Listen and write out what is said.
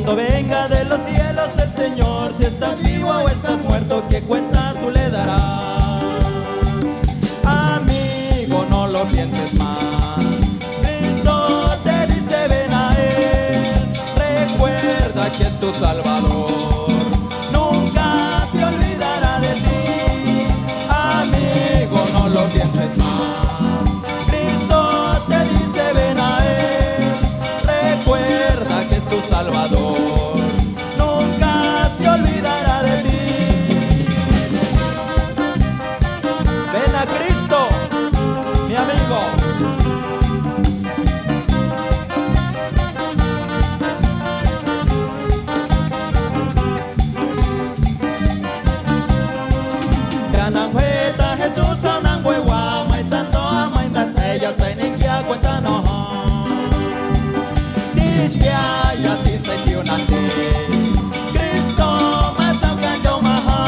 Cuando venga de los cielos el Señor, si estás vivo o estás muerto, ¿qué cuenta tú le darás? Amigo, no lo pienses más. Cristo te dice ven a Él. Recuerda que es tu Salvador. Nunca se olvidará de ti. Amigo, no lo pienses más. Cristo te dice ven a Él. Recuerda que es tu Salvador. Nunca se olvidará de ti. Ven a Cristo, mi amigo. Ranangueta Jesús sananguewa, maitando a maintate ya sai ni kia cuenta no. Dishkia ya tin sai kiunante. Cristo matang kanjo maha.